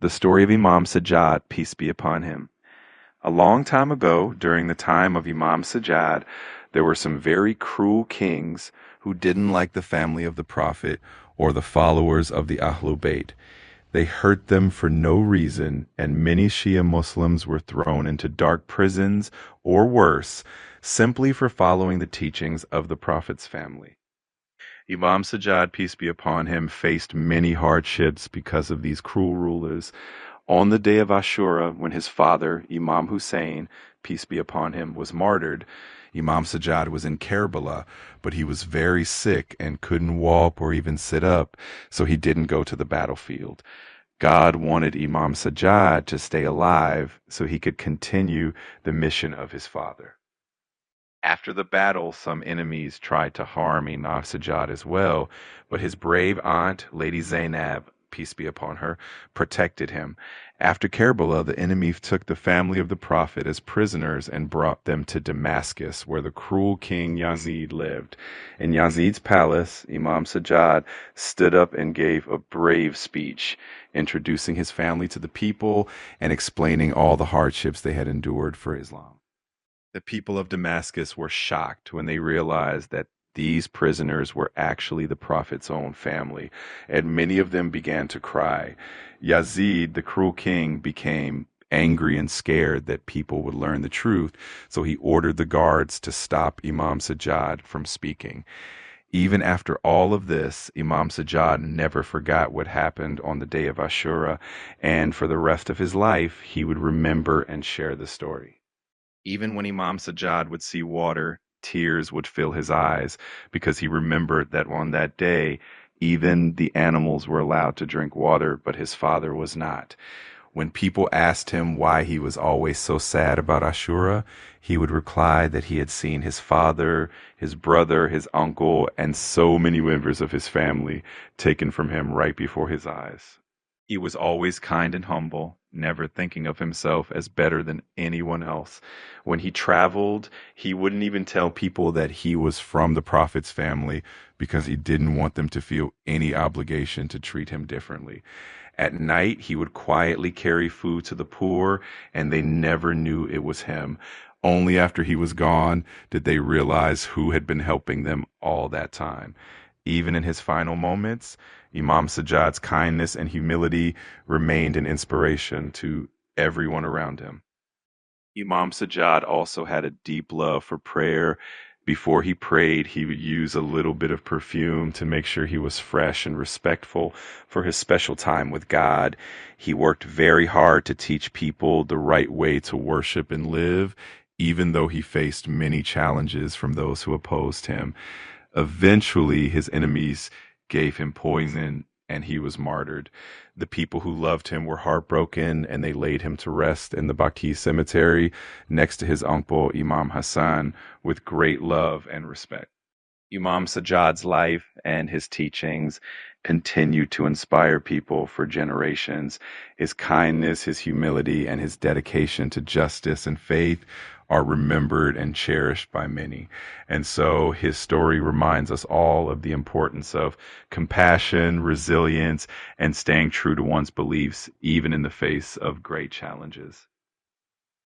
The story of Imam Sajjad, peace be upon him. A long time ago, during the time of Imam Sajjad, there were some very cruel kings who didn't like the family of the Prophet or the followers of the Ahlul Bayt. They hurt them for no reason, and many Shia Muslims were thrown into dark prisons, or worse, simply for following the teachings of the Prophet's family. Imam Sajjad, peace be upon him, faced many hardships because of these cruel rulers. On the day of Ashura, when his father, Imam Hussain, peace be upon him, was martyred, Imam Sajjad was in Karbala, but he was very sick and couldn't walk or even sit up, so he didn't go to the battlefield. God wanted Imam Sajjad to stay alive so he could continue the mission of his father. After the battle, some enemies tried to harm Imam Sajjad as well, but his brave aunt, Lady Zainab, peace be upon her, protected him. After Karbala, the enemy took the family of the Prophet as prisoners and brought them to Damascus, where the cruel king Yazid lived. In Yazid's palace, Imam Sajjad stood up and gave a brave speech, introducing his family to the people and explaining all the hardships they had endured for Islam. The people of Damascus were shocked when they realized that these prisoners were actually the Prophet's own family, and many of them began to cry. Yazid, the cruel king, became angry and scared that people would learn the truth, so he ordered the guards to stop Imam Sajjad from speaking. Even after all of this, Imam Sajjad never forgot what happened on the day of Ashura, and for the rest of his life, he would remember and share the story. Even when Imam Sajjad would see water, tears would fill his eyes because he remembered that on that day, even the animals were allowed to drink water, but his father was not. When people asked him why he was always so sad about Ashura, he would reply that he had seen his father, his brother, his uncle, and so many members of his family taken from him right before his eyes. He was always kind and humble, never thinking of himself as better than anyone else. When he traveled, he wouldn't even tell people that he was from the Prophet's family because he didn't want them to feel any obligation to treat him differently. At night, he would quietly carry food to the poor, and they never knew it was him. Only after he was gone did they realize who had been helping them all that time. Even in his final moments, Imam Sajjad's kindness and humility remained an inspiration to everyone around him. Imam Sajjad also had a deep love for prayer. Before he prayed, he would use a little bit of perfume to make sure he was fresh and respectful for his special time with God. He worked very hard to teach people the right way to worship and live, even though he faced many challenges from those who opposed him. Eventually, his enemies gave him poison, and he was martyred. The people who loved him were heartbroken, and they laid him to rest in the Baqi cemetery next to his uncle, Imam Hussain, with great love and respect. Imam Sajjad's life and his teachings continue to inspire people for generations. His kindness, his humility, and his dedication to justice and faith are remembered and cherished by many. And so his story reminds us all of the importance of compassion, resilience, and staying true to one's beliefs, even in the face of great challenges.